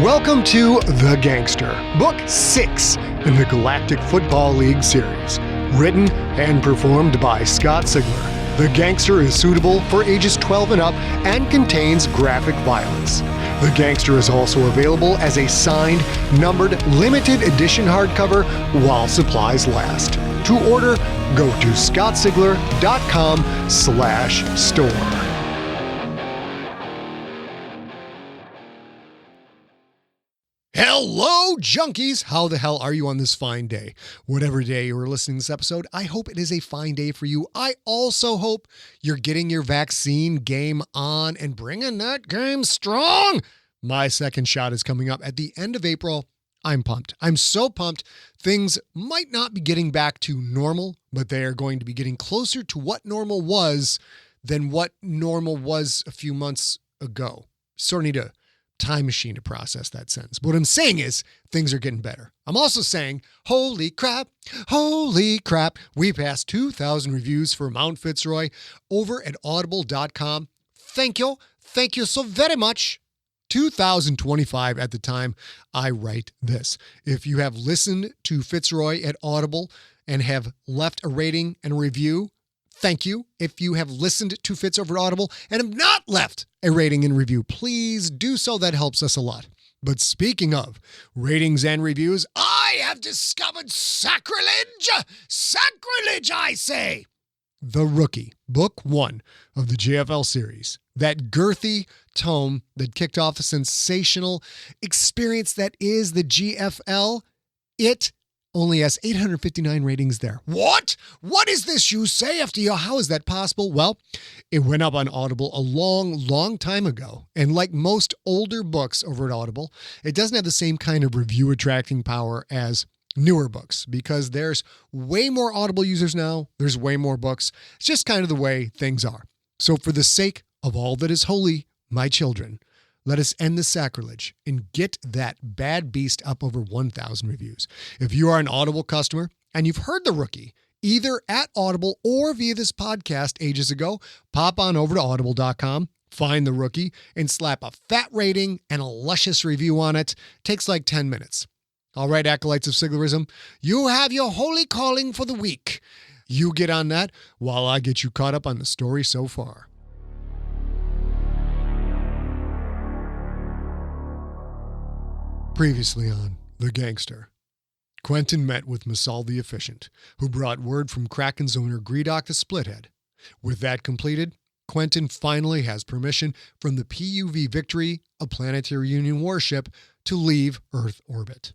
Welcome to The Gangster, Book 6 in the Galactic Football League series. Written and performed by Scott Sigler. The Gangster is suitable for ages 12 and up and contains graphic violence. The Gangster is also available as a signed, numbered, limited edition hardcover while supplies last. To order, go to scottsigler.com/store. Hello, junkies! How the hell are you on this fine day? Whatever day you are listening to this episode, I hope it is a fine day for you. I also hope you're getting your vaccine game on and bringing that game strong. My second shot is coming up at the end of April. I'm pumped. I'm so pumped. Things might not be getting back to normal, but they are going to be getting closer to what normal was than what normal was a few months ago. Sort of need a time machine to process that sentence. But what I'm saying is things are getting better. I'm also saying, holy crap, we passed 2,000 reviews for Mount Fitzroy over at audible.com. Thank you so very much. 2,025 at the time I write this. If you have listened to Fitzroy at Audible and have left a rating and a review, thank you. If you have listened to Fitz over at Audible and have not left a rating and review, please do so. That helps us a lot. But speaking of ratings and reviews, I have discovered sacrilege. Sacrilege, I say. The Rookie, Book 1 of the GFL series. That girthy tome that kicked off a sensational experience that is the GFL. It only has 859 ratings there. What? What is this you say, FDO? How is that possible? Well, it went up on Audible a long time ago. And like most older books over at Audible, it doesn't have the same kind of review attracting power as newer books because there's way more Audible users now. There's way more books. It's just kind of the way things are. So for the sake of all that is holy, my children, let us end the sacrilege and get that bad beast up over 1,000 reviews. If you are an Audible customer and you've heard The Rookie, either at Audible or via this podcast ages ago, pop on over to audible.com, find The Rookie, and slap a fat rating and a luscious review on it. Takes like 10 minutes. All right, acolytes of Siglerism, you have your holy calling for the week. You get on that while I get you caught up on the story so far. Previously on The Gangster, Quentin met with Messal the Efficient, who brought word from Krakens owner Gredok the Splithead. With that completed, Quentin finally has permission from the PUV Victory, a Planetary Union Warship, to leave Earth orbit.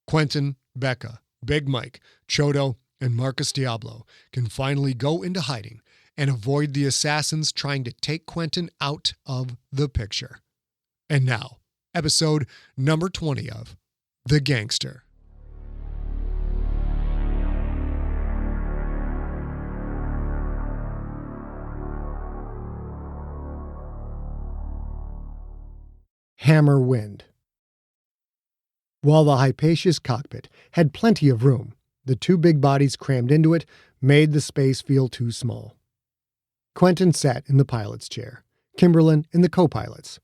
Quentin, Becca, Big Mike, Choto, and Marcus Diabolo can finally go into hiding and avoid the assassins trying to take Quentin out of the picture. And now, episode number 20 of The Gangster. Hammer Wind. While the Hypatia's cockpit had plenty of room, the two big bodies crammed into it made the space feel too small. Quentin sat in the pilot's chair, Kimberlin in the co-pilot's.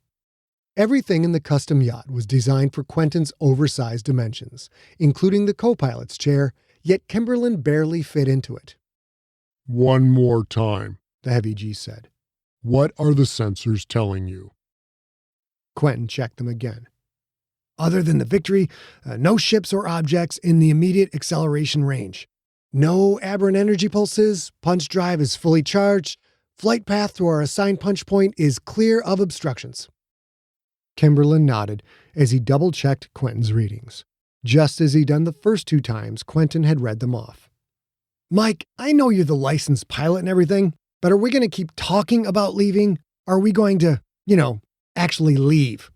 Everything in the custom yacht was designed for Quentin's oversized dimensions, including the co-pilot's chair, yet Kimberlin barely fit into it. "One more time," the heavy G said. "What are the sensors telling you?" Quentin checked them again. Other than the Victory, no ships or objects in the immediate acceleration range. No aberrant energy pulses, punch drive is fully charged, flight path to our assigned punch point is clear of obstructions. Kimberlin nodded as he double-checked Quentin's readings, just as he'd done the first two times Quentin had read them off. "Mike, I know you're the licensed pilot and everything, but are we going to keep talking about leaving? Are we going to, actually leave?"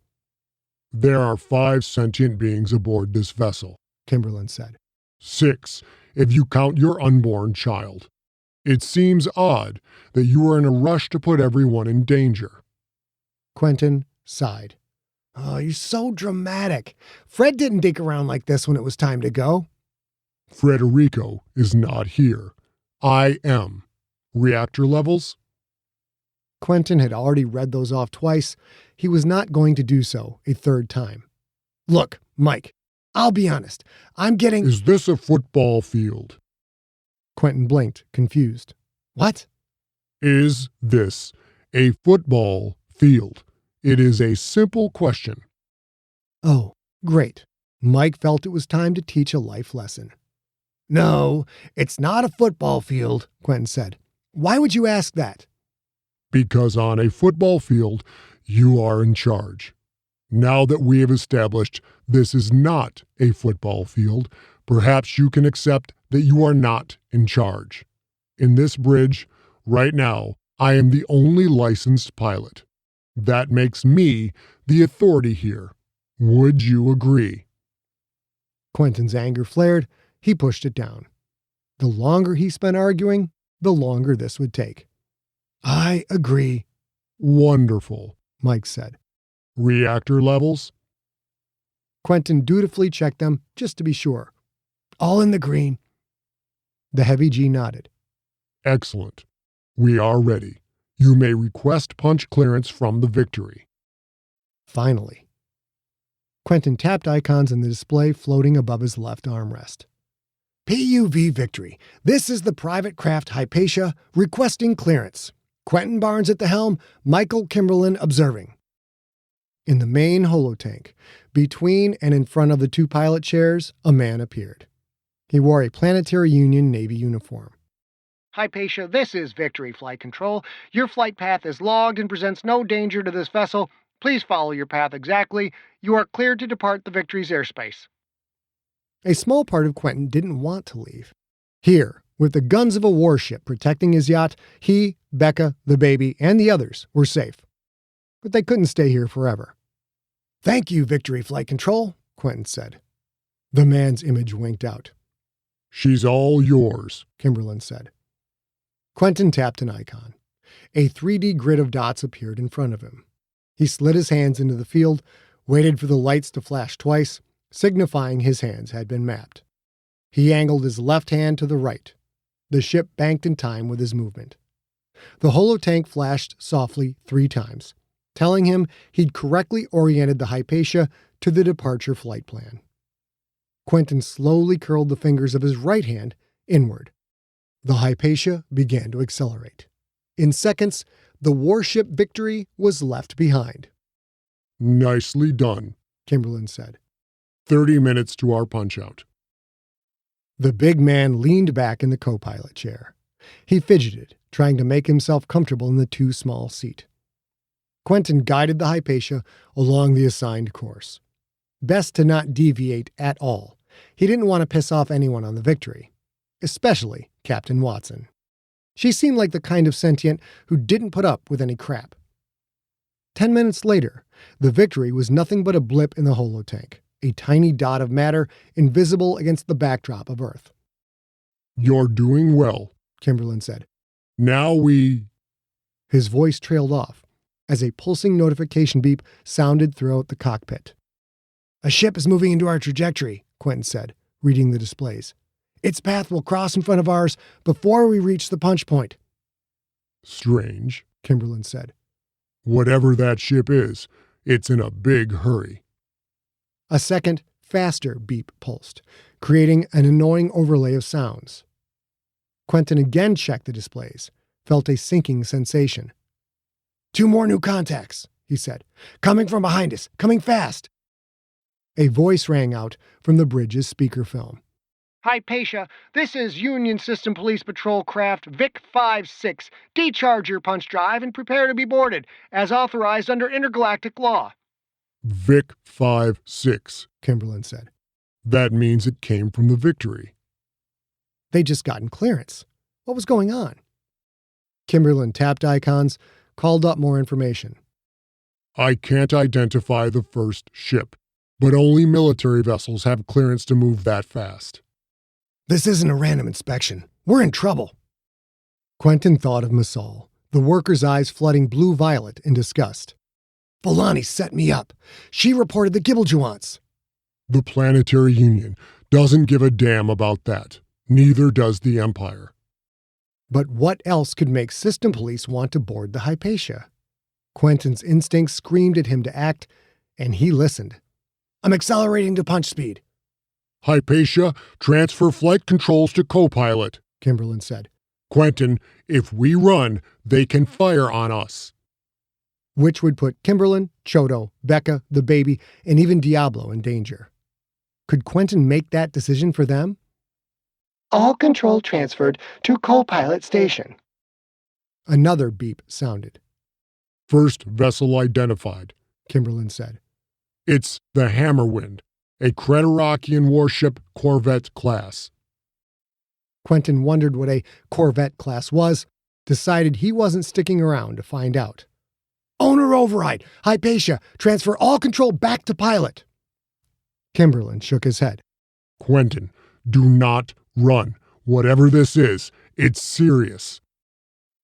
"There are 5 sentient beings aboard this vessel," Kimberlin said. 6, if you count your unborn child. It seems odd that you are in a rush to put everyone in danger." Quentin sighed. "Oh, you're so dramatic. Fred didn't dick around like this when it was time to go." "Frederico is not here. I am. Reactor levels?" Quentin had already read those off twice. He was not going to do so a third time. Look, Mike, I'll be honest. I'm getting... Is this a football field? Quentin blinked, confused. What? Is this a football field? It is a simple question. Oh, great. Mike felt it was time to teach a life lesson. No, it's not a football field, Quentin said. Why would you ask that? Because on a football field, you are in charge. Now that we have established this is not a football field, perhaps you can accept that you are not in charge. In this bridge, right now, I am the only licensed pilot. That makes me the authority here. Would you agree? Quentin's anger flared. He pushed it down. The longer he spent arguing, the longer this would take. I agree. Wonderful, Mike said. Reactor levels? Quentin dutifully checked them just to be sure. All in the green. The heavy G nodded. Excellent. We are ready. You may request punch clearance from the Victory. Finally. Quentin tapped icons in the display floating above his left armrest. PUV Victory. This is the private craft Hypatia requesting clearance. Quentin Barnes at the helm, Michael Kimberlin observing. In the main holotank, between and in front of the two pilot chairs, a man appeared. He wore a Planetary Union Navy uniform. Hypatia, this is Victory Flight Control. Your flight path is logged and presents no danger to this vessel. Please follow your path exactly. You are cleared to depart the Victory's airspace. A small part of Quentin didn't want to leave. Here, with the guns of a warship protecting his yacht, he, Becca, the baby, and the others were safe. But they couldn't stay here forever. Thank you, Victory Flight Control, Quentin said. The man's image winked out. She's all yours, Kimberlin said. Quentin tapped an icon. A 3D grid of dots appeared in front of him. He slid his hands into the field, waited for the lights to flash twice, signifying his hands had been mapped. He angled his left hand to the right. The ship banked in time with his movement. The holotank flashed softly 3 times, telling him he'd correctly oriented the Hypatia to the departure flight plan. Quentin slowly curled the fingers of his right hand inward. The Hypatia began to accelerate. In seconds, the warship Victory was left behind. Nicely done, Kimberlin said. 30 minutes to our punch-out. The big man leaned back in the co-pilot chair. He fidgeted, trying to make himself comfortable in the too small seat. Quentin guided the Hypatia along the assigned course. Best to not deviate at all. He didn't want to piss off anyone on the Victory, especially Captain Watson. She seemed like the kind of sentient who didn't put up with any crap. 10 minutes later, the Victory was nothing but a blip in the holotank, a tiny dot of matter invisible against the backdrop of Earth. You're doing well, Kimberlin said. Now we... His voice trailed off as a pulsing notification beep sounded throughout the cockpit. A ship is moving into our trajectory, Quentin said, reading the displays. Its path will cross in front of ours before we reach the punch point. Strange, Kimberlin said. Whatever that ship is, it's in a big hurry. A second, faster beep pulsed, creating an annoying overlay of sounds. Quentin again checked the displays, felt a sinking sensation. 2 more new contacts, he said. Coming from behind us, coming fast. A voice rang out from the bridge's speakerphone. Hypatia, this is Union System Police Patrol Craft Vic 5-6. Decharge your punch drive and prepare to be boarded, as authorized under intergalactic law. Vic 5-6, Kimberlin said. That means it came from the Victory. They'd just gotten clearance. What was going on? Kimberlin tapped icons, called up more information. I can't identify the first ship, but only military vessels have clearance to move that fast. This isn't a random inspection. We're in trouble. Quentin thought of Messal, the worker's eyes flooding blue-violet in disgust. Volani set me up. She reported the Gibeljuants. The Planetary Union doesn't give a damn about that. Neither does the Empire. But what else could make system police want to board the Hypatia? Quentin's instincts screamed at him to act, and he listened. I'm accelerating to punch speed. Hypatia, transfer flight controls to co-pilot, Kimberlin said. Quentin, if we run, they can fire on us. Which would put Kimberlin, Choto, Becca, the baby, and even Diabolo in danger. Could Quentin make that decision for them? All control transferred to co-pilot station. Another beep sounded. First vessel identified, Kimberlin said. It's the Hammerwind, a Gredok Warship corvette class. Quentin wondered what a corvette class was, decided he wasn't sticking around to find out. Owner override! Hypatia, transfer all control back to pilot! Kimberlin shook his head. Quentin, do not run. Whatever this is, it's serious.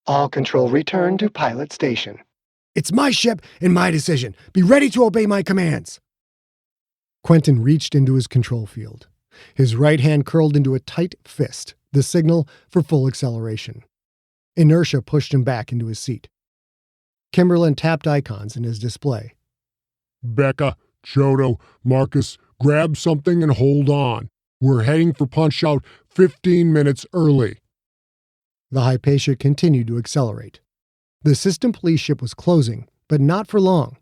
All control return to pilot station. It's my ship and my decision. Be ready to obey my commands. Quentin reached into his control field. His right hand curled into a tight fist, the signal for full acceleration. Inertia pushed him back into his seat. Kimberlin tapped icons in his display. Becca, Choto, Marcus, grab something and hold on. We're heading for punch-out 15 minutes early. The Hypatia continued to accelerate. The system police ship was closing, but not for long.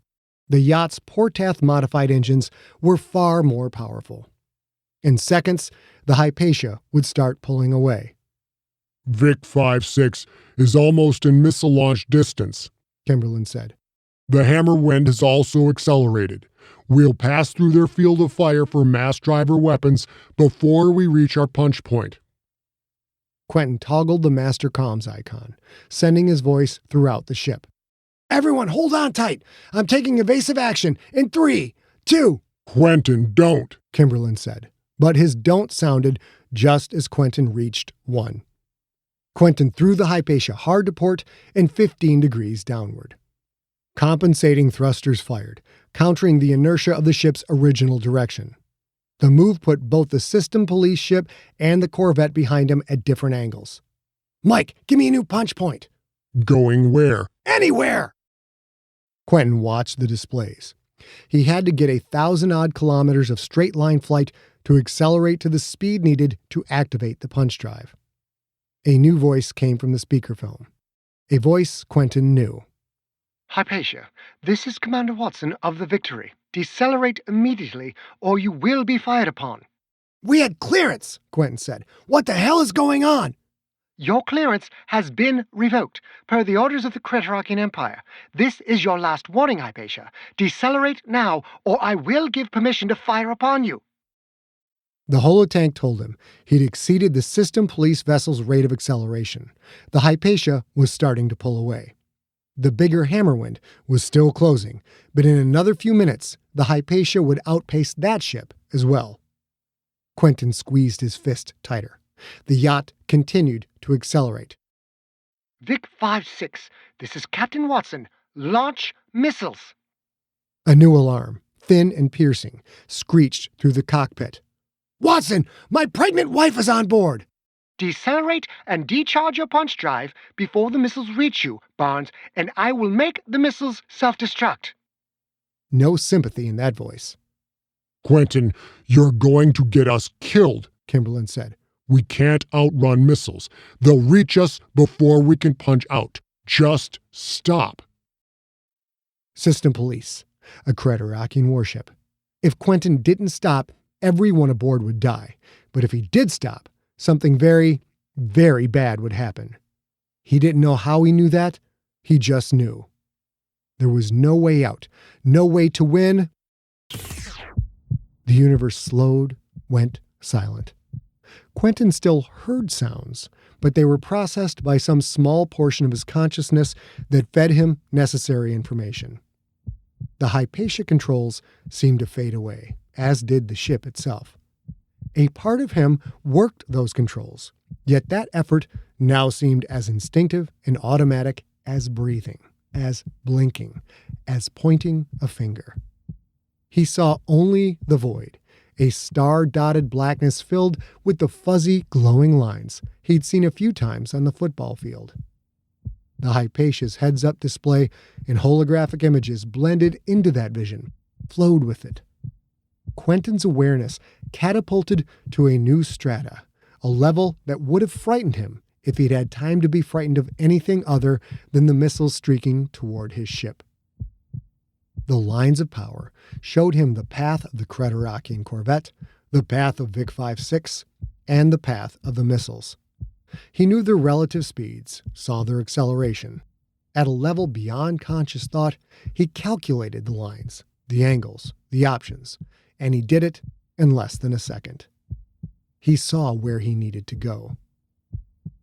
The yacht's Portath-modified engines were far more powerful. In seconds, the Hypatia would start pulling away. Vic 5-6 is almost in missile launch distance, Kimberlin said. The Hammerwind has also accelerated. We'll pass through their field of fire for mass driver weapons before we reach our punch point. Quentin toggled the master comms icon, sending his voice throughout the ship. Everyone, hold on tight. I'm taking evasive action in 3, 2. Quentin, don't, Kimberlin said. But his don't sounded just as Quentin reached 1. Quentin threw the Hypatia hard to port and 15 degrees downward. Compensating thrusters fired, countering the inertia of the ship's original direction. The move put both the system police ship and the corvette behind him at different angles. Mike, give me a new punch point. Going where? Anywhere! Quentin watched the displays. He had to get 1,000-odd kilometers of straight-line flight to accelerate to the speed needed to activate the punch drive. A new voice came from the speakerphone. A voice Quentin knew. Hypatia, this is Commander Watson of the Victory. Decelerate immediately, or you will be fired upon. We had clearance, Quentin said. What the hell is going on? Your clearance has been revoked, per the orders of the Krakens Empire. This is your last warning, Hypatia. Decelerate now, or I will give permission to fire upon you. The holotank told him he'd exceeded the system police vessel's rate of acceleration. The Hypatia was starting to pull away. The bigger Hammerwind was still closing, but in another few minutes, the Hypatia would outpace that ship as well. Quentin squeezed his fist tighter. The yacht continued to accelerate. Vic 5-6, this is Captain Watson. Launch missiles. A new alarm, thin and piercing, screeched through the cockpit. Watson, my pregnant wife is on board! Decelerate and decharge your punch drive before the missiles reach you, Barnes, and I will make the missiles self-destruct. No sympathy in that voice. Quentin, you're going to get us killed, Kimberlin said. We can't outrun missiles. They'll reach us before we can punch out. Just stop. System police, a Gredok warship. If Quentin didn't stop, everyone aboard would die. But if he did stop, something very, very bad would happen. He didn't know how he knew that. He just knew. There was no way out, no way to win. The universe slowed, went silent. Quentin still heard sounds, but they were processed by some small portion of his consciousness that fed him necessary information. The Hypatia controls seemed to fade away, as did the ship itself. A part of him worked those controls, yet that effort now seemed as instinctive and automatic as breathing, as blinking, as pointing a finger. He saw only the void, a star-dotted blackness filled with the fuzzy, glowing lines he'd seen a few times on the football field. The Hypatia's heads-up display and holographic images blended into that vision, flowed with it. Quentin's awareness catapulted to a new strata, a level that would have frightened him if he'd had time to be frightened of anything other than the missiles streaking toward his ship. The lines of power showed him the path of the Creterakian corvette, the path of Vic 5-6, and the path of the missiles. He knew their relative speeds, saw their acceleration. At a level beyond conscious thought, he calculated the lines, the angles, the options, and he did it in less than a second. He saw where he needed to go.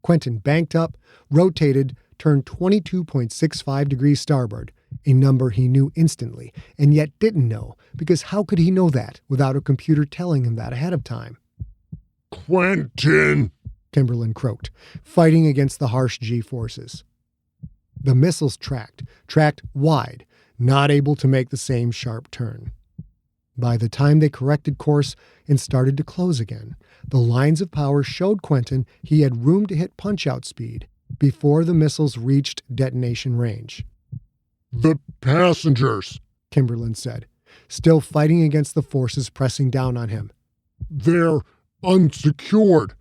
Quentin banked up, rotated, turned 22.65 degrees starboard, a number he knew instantly, and yet didn't know, because how could he know that without a computer telling him that ahead of time? Quentin! Kimberlin croaked, fighting against the harsh G-forces. The missiles tracked wide, not able to make the same sharp turn. By the time they corrected course and started to close again, the lines of power showed Quentin he had room to hit punch-out speed before the missiles reached detonation range. The passengers, Kimberlin said, still fighting against the forces pressing down on him. They're unsecured.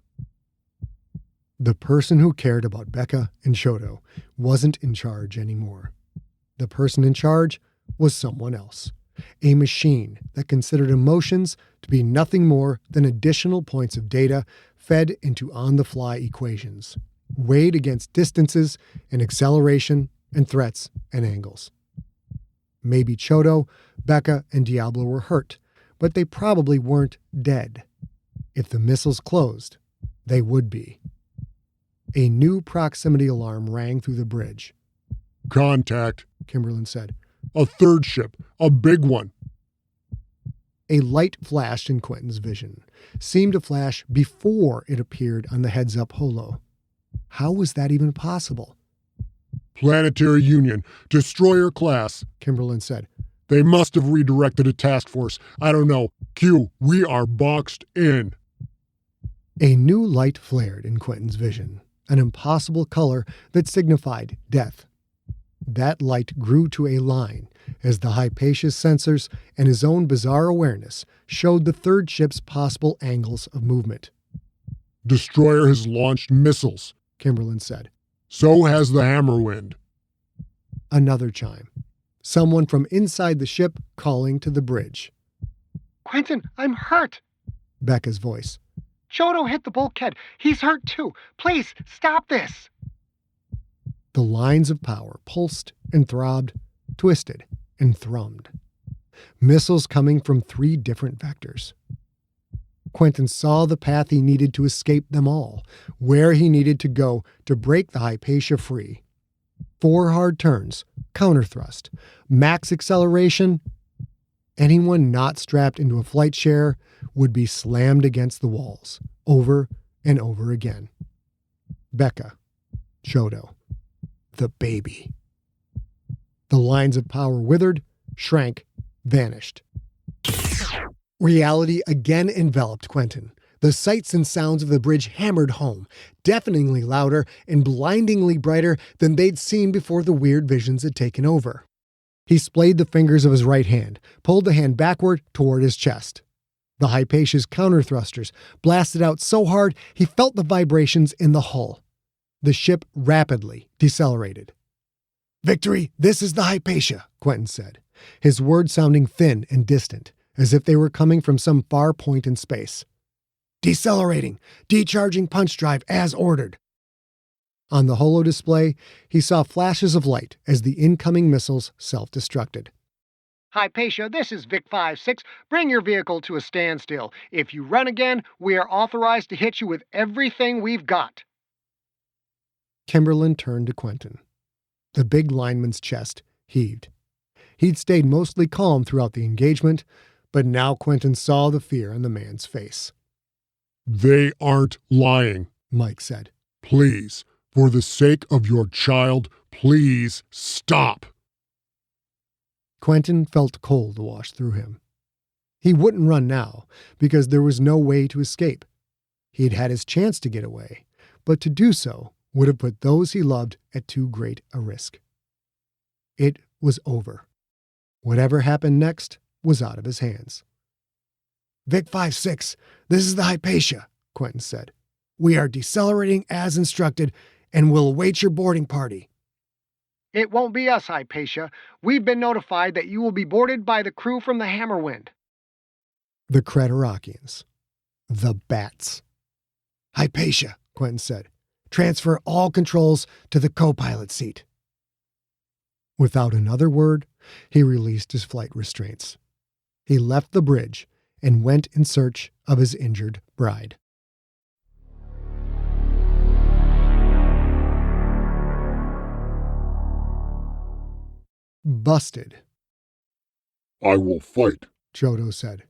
The person who cared about Becca and Choto wasn't in charge anymore. The person in charge was someone else. A machine that considered emotions to be nothing more than additional points of data fed into on-the-fly equations, weighed against distances and acceleration and threats and angles. Maybe Choto, Becca, and Diabolo were hurt, but they probably weren't dead. If the missiles closed, they would be. A new proximity alarm rang through the bridge. Contact, Kimberlin said. A third ship, a big one. A light flashed in Quentin's vision, seemed to flash before it appeared on the heads-up holo. How was that even possible? Planetary Union, destroyer class, Kimberlin said. They must have redirected a task force. I don't know. Q, we are boxed in. A new light flared in Quentin's vision, an impossible color that signified death. That light grew to a line as the Hypatia's sensors and his own bizarre awareness showed the third ship's possible angles of movement. Destroyer has launched missiles, Kimberlin said. So has the Hammerwind. Another chime. Someone from inside the ship calling to the bridge. Quentin, I'm hurt. Becca's voice. Choto hit the bulkhead. He's hurt too. Please, stop this. The lines of power pulsed and throbbed, twisted and thrummed. Missiles coming from 3 different vectors. Quentin saw the path he needed to escape them all, where he needed to go to break the Hypatia free. 4 hard turns, counterthrust, max acceleration. Anyone not strapped into a flight chair would be slammed against the walls, over and over again. Becca, Choto, the baby. The lines of power withered, shrank, vanished. Reality again enveloped Quentin. The sights and sounds of the bridge hammered home, deafeningly louder and blindingly brighter than they'd seen before the weird visions had taken over. He splayed the fingers of his right hand, pulled the hand backward toward his chest. The Hypatia's counter-thrusters blasted out so hard he felt the vibrations in the hull. The ship rapidly decelerated. "Victory, this is the Hypatia," Quentin said, his words sounding thin and distant, as if they were coming from some far point in space. "Decelerating, decharging punch drive as ordered." On the holo display, he saw flashes of light as the incoming missiles self-destructed. Hypatia, this is Vic 5-6. Bring your vehicle to a standstill. If you run again, we are authorized to hit you with everything we've got. Kimberlin turned to Quentin. The big lineman's chest heaved. He'd stayed mostly calm throughout the engagement, but now Quentin saw the fear on the man's face. They aren't lying, Mike said. Please, for the sake of your child, please stop. Quentin felt cold wash through him. He wouldn't run now, because there was no way to escape. He'd had his chance to get away, but to do so would have put those he loved at too great a risk. It was over. Whatever happened next was out of his hands. Vic 5-6, this is the Hypatia, Quentin said. We are decelerating as instructed and will await your boarding party. It won't be us, Hypatia. We've been notified that you will be boarded by the crew from the Hammerwind. The Creterakians. The Bats. Hypatia, Quentin said. Transfer all controls to the co-pilot seat. Without another word, he released his flight restraints. He left the bridge and went in search of his injured bride. Busted. I will fight, Choto said.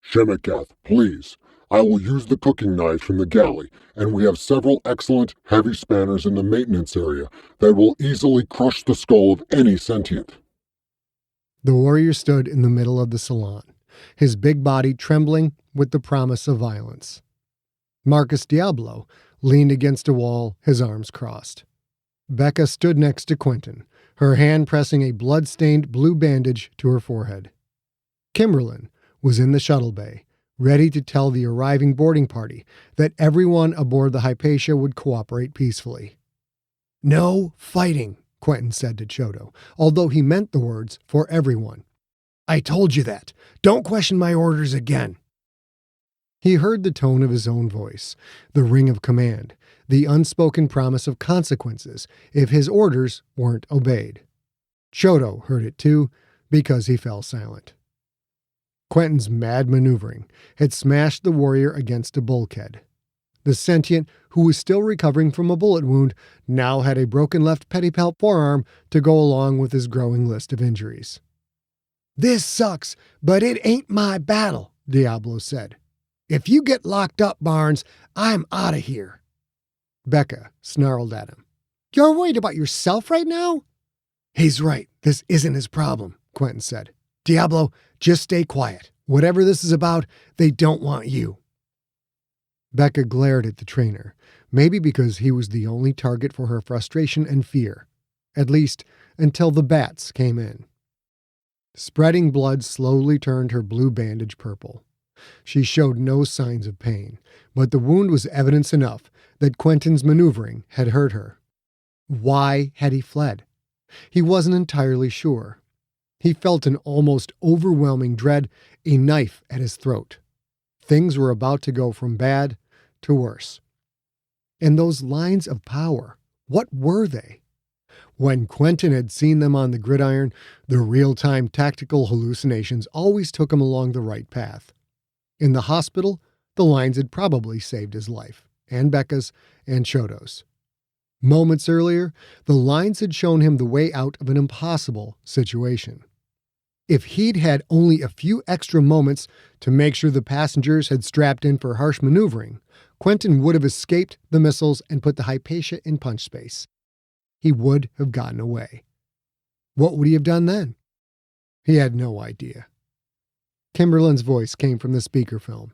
Shemikath, please. I will use the cooking knives from the galley, and we have several excellent heavy spanners in the maintenance area that will easily crush the skull of any sentient. The warrior stood in the middle of the salon, his big body trembling with the promise of violence. Marcus Diabolo leaned against a wall, his arms crossed. Becca stood next to Quentin, her hand pressing a blood-stained blue bandage to her forehead. Kimberlin was in the shuttle bay, ready to tell the arriving boarding party that everyone aboard the Hypatia would cooperate peacefully. No fighting, Quentin said to Choto, although he meant the words for everyone. I told you that. Don't question my orders again. He heard the tone of his own voice, the ring of command, the unspoken promise of consequences if his orders weren't obeyed. Choto heard it too, because he fell silent. Quentin's mad maneuvering had smashed the warrior against a bulkhead. The sentient, who was still recovering from a bullet wound, now had a broken left pedipalp forearm to go along with his growing list of injuries. This sucks, but it ain't my battle, Diabolo said. If you get locked up, Barnes, I'm out of here. Becca snarled at him. You're worried about yourself right now? He's right. This isn't his problem, Quentin said. Diabolo, just stay quiet. Whatever this is about, they don't want you. Becca glared at the trainer, maybe because he was the only target for her frustration and fear, at least until the bats came in. Spreading blood slowly turned her blue bandage purple. She showed no signs of pain, but the wound was evidence enough that Quentin's maneuvering had hurt her. Why had he fled? He wasn't entirely sure. He felt an almost overwhelming dread, a knife at his throat. Things were about to go from bad to worse. And those lines of power, what were they? When Quentin had seen them on the gridiron, the real-time tactical hallucinations always took him along the right path. In the hospital, the lines had probably saved his life, and Becca's, and Choto's. Moments earlier, the lines had shown him the way out of an impossible situation. If he'd had only a few extra moments to make sure the passengers had strapped in for harsh maneuvering, Quentin would have escaped the missiles and put the Hypatia in punch space. He would have gotten away. What would he have done then? He had no idea. Kimberlin's voice came from the speakerphone.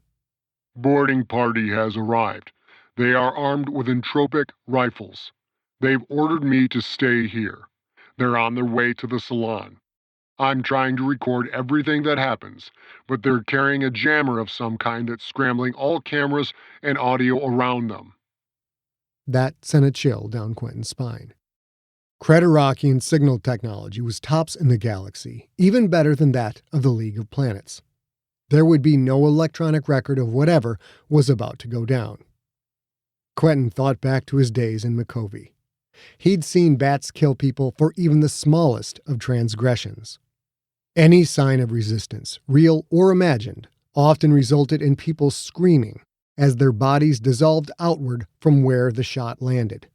Boarding party has arrived. They are armed with entropic rifles. They've ordered me to stay here. They're on their way to the Salon. I'm trying to record everything that happens, but they're carrying a jammer of some kind that's scrambling all cameras and audio around them. That sent a chill down Quentin's spine. Creterakian signal technology was tops in the galaxy, even better than that of the League of Planets. There would be no electronic record of whatever was about to go down. Quentin thought back to his days in Mikovy. He'd seen bats kill people for even the smallest of transgressions. Any sign of resistance, real or imagined, often resulted in people screaming as their bodies dissolved outward from where the shot landed.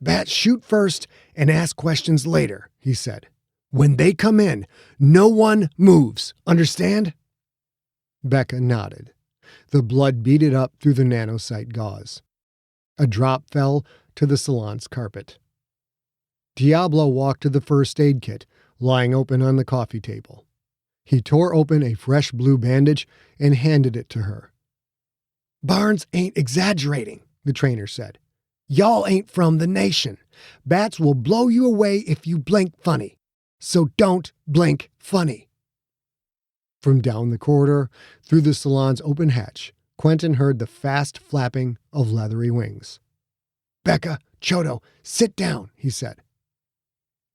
Bats shoot first and ask questions later, he said. When they come in, no one moves, understand? Becca nodded. The blood beaded up through the nanosite gauze. A drop fell to the salon's carpet. Diabolo walked to the first aid kit, lying open on the coffee table. He tore open a fresh blue bandage and handed it to her. Barnes ain't exaggerating, the trainer said. Y'all ain't from the nation. Bats will blow you away if you blink funny. So don't blink funny. From down the corridor, through the salon's open hatch, Quentin heard the fast flapping of leathery wings. "Becca, Choto, sit down," he said.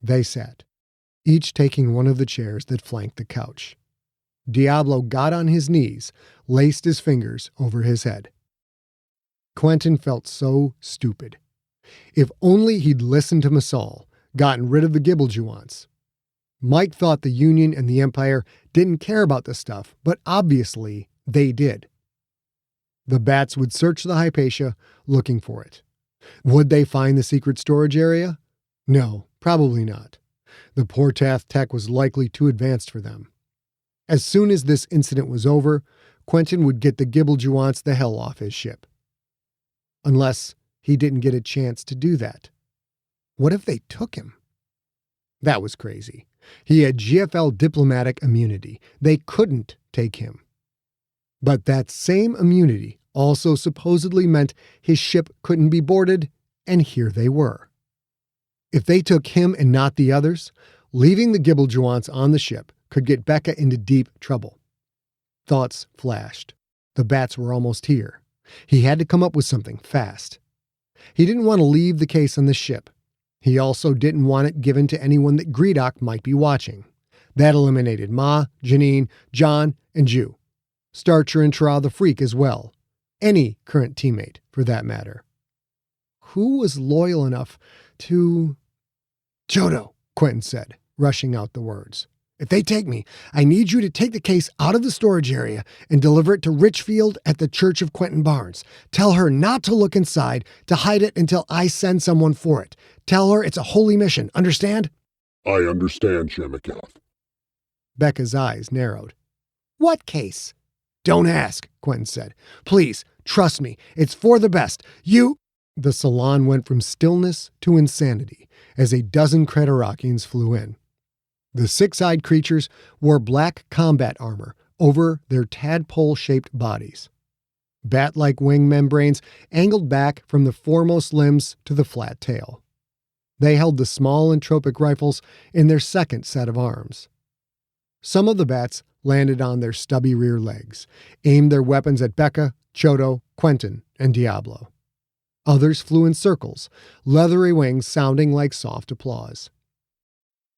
They sat, each taking one of the chairs that flanked the couch. Diabolo got on his knees, laced his fingers over his head. Quentin felt so stupid. If only he'd listened to Messal, gotten rid of the Gibblejewants. Mike thought the Union and the Empire didn't care about this stuff, but obviously they did. The bats would search the Hypatia looking for it. Would they find the secret storage area? No, probably not. The Portath tech was likely too advanced for them. As soon as this incident was over, Quentin would get the Gibblejewants the hell off his ship. Unless he didn't get a chance to do that. What if they took him? That was crazy. He had GFL diplomatic immunity. They couldn't take him. But that same immunity also supposedly meant his ship couldn't be boarded, and here they were. If they took him and not the others, leaving the Gibblejewants on the ship could get Becca into deep trouble. Thoughts flashed. The bats were almost here. He had to come up with something fast. He didn't want to leave the case on the ship. He also didn't want it given to anyone that Gredok might be watching. That eliminated Ma, Janine, John, and Jew. Starcher and Tra the Freak as well. Any current teammate, for that matter. Who was loyal enough to... "Choto," Quentin said, rushing out the words. "If they take me, I need you to take the case out of the storage area and deliver it to Richfield at the Church of Quentin Barnes. Tell her not to look inside, to hide it until I send someone for it. Tell her it's a holy mission, understand?" I understand, Shemikath. Becca's eyes narrowed. "What case?" "Don't ask," Quentin said. "Please, trust me. It's for the best. You..." The salon went from stillness to insanity as a dozen Creterakians flew in. The six-eyed creatures wore black combat armor over their tadpole-shaped bodies. Bat-like wing membranes angled back from the foremost limbs to the flat tail. They held the small entropic rifles in their second set of arms. Some of the bats landed on their stubby rear legs, aimed their weapons at Becca, Choto, Quentin, and Diabolo. Others flew in circles, leathery wings sounding like soft applause.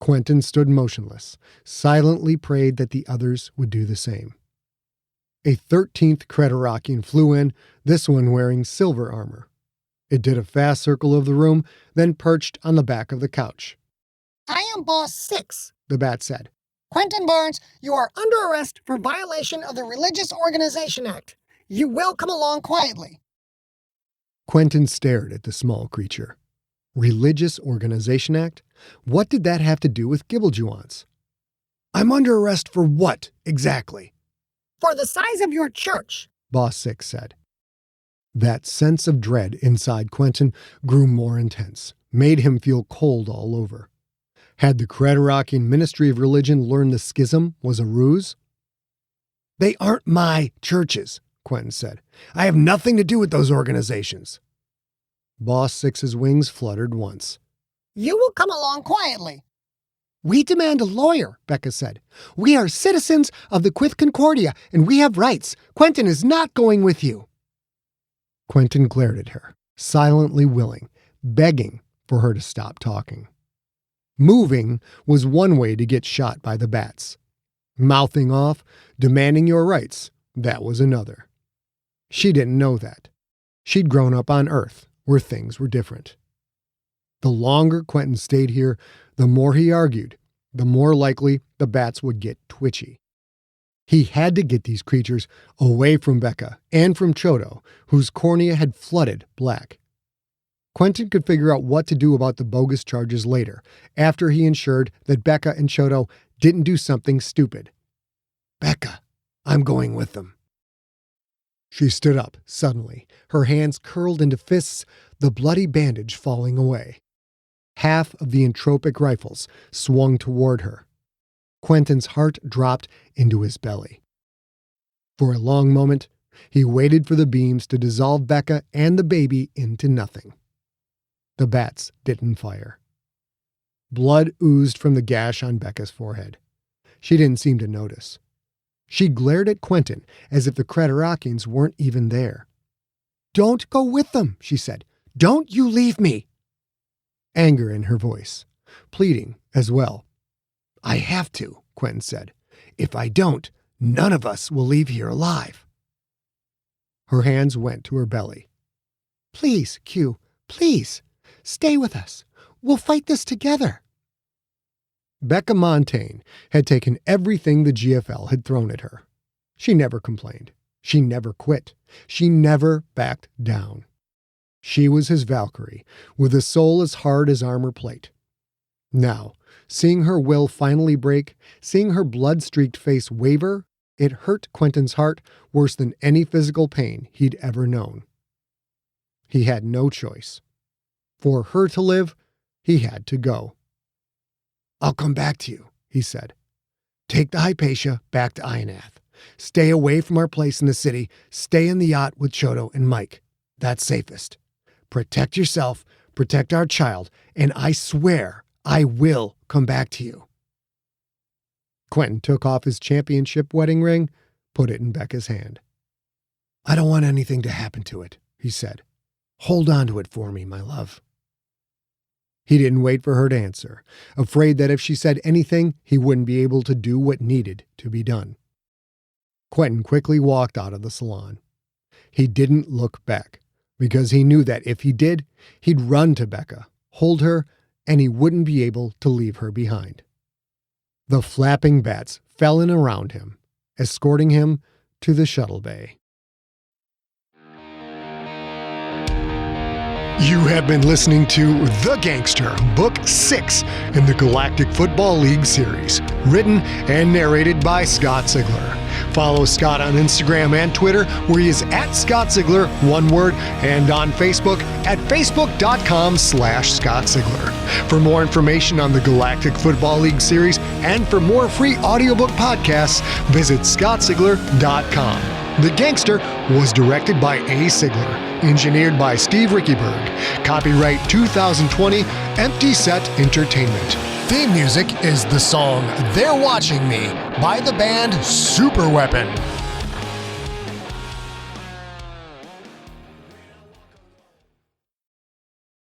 Quentin stood motionless, silently prayed that the others would do the same. A 13th Creterakian flew in, this one wearing silver armor. It did a fast circle of the room, then perched on the back of the couch. "I am Boss 6, the bat said. Quentin Barnes, you are under arrest for violation of the Religious Organization Act. You will come along quietly." Quentin stared at the small creature. Religious Organization Act? What did that have to do with Gibblejewants? "I'm under arrest for what, exactly?" "For the size of your church," Boss 6 said. That sense of dread inside Quentin grew more intense, made him feel cold all over. Had the Creterakian Ministry of Religion learned the schism was a ruse? "They aren't my churches," Quentin said. "I have nothing to do with those organizations." Boss 6's wings fluttered once. "You will come along quietly." "We demand a lawyer," Becca said. "We are citizens of the Quith Concordia, and we have rights. Quentin is not going with you." Quentin glared at her, silently willing, begging for her to stop talking. Moving was one way to get shot by the bats. Mouthing off, demanding your rights, that was another. She didn't know that. She'd grown up on Earth, where things were different. The longer Quentin stayed here, the more he argued, the more likely the bats would get twitchy. He had to get these creatures away from Becca and from Choto, whose cornea had flooded black. Quentin could figure out what to do about the bogus charges later, after he ensured that Becca and Choto didn't do something stupid. "Becca, I'm going with them." She stood up suddenly, her hands curled into fists, the bloody bandage falling away. Half of the entropic rifles swung toward her. Quentin's heart dropped into his belly. For a long moment, he waited for the beams to dissolve Becca and the baby into nothing. The bats didn't fire. Blood oozed from the gash on Becca's forehead. She didn't seem to notice. She glared at Quentin as if the Kretorakians weren't even there. "Don't go with them," she said. "Don't you leave me." Anger in her voice, pleading as well. "I have to," Quentin said. "If I don't, none of us will leave here alive." Her hands went to her belly. "Please, Q, please, stay with us. We'll fight this together." Becca Montaigne had taken everything the GFL had thrown at her. She never complained. She never quit. She never backed down. She was his Valkyrie, with a soul as hard as armor plate. Now, seeing her will finally break, seeing her blood-streaked face waver, it hurt Quentin's heart worse than any physical pain he'd ever known. He had no choice. For her to live, he had to go. "I'll come back to you," he said. "Take the Hypatia back to Ionath. Stay away from our place in the city. Stay in the yacht with Choto and Mike. That's safest. Protect yourself, protect our child, and I swear I will come back to you." Quentin took off his championship wedding ring, put it in Becca's hand. "I don't want anything to happen to it," he said. "Hold on to it for me, my love." He didn't wait for her to answer, afraid that if she said anything, he wouldn't be able to do what needed to be done. Quentin quickly walked out of the salon. He didn't look back, because he knew that if he did, he'd run to Becca, hold her, and he wouldn't be able to leave her behind. The flapping bats fell in around him, escorting him to the shuttle bay. You have been listening to The Gangster, Book 6 in the Galactic Football League series, written and narrated by Scott Sigler. Follow Scott on Instagram and Twitter, where he is at Scott Sigler, one word, and on Facebook at facebook.com/Scott Sigler. For more information on the Galactic Football League series and for more free audiobook podcasts, visit scottsigler.com. The Gangster was directed by A. Sigler, engineered by Steve Rickyberg. Copyright 2020, Empty Set Entertainment. Theme music is the song "They're Watching Me" by the band Superweapon.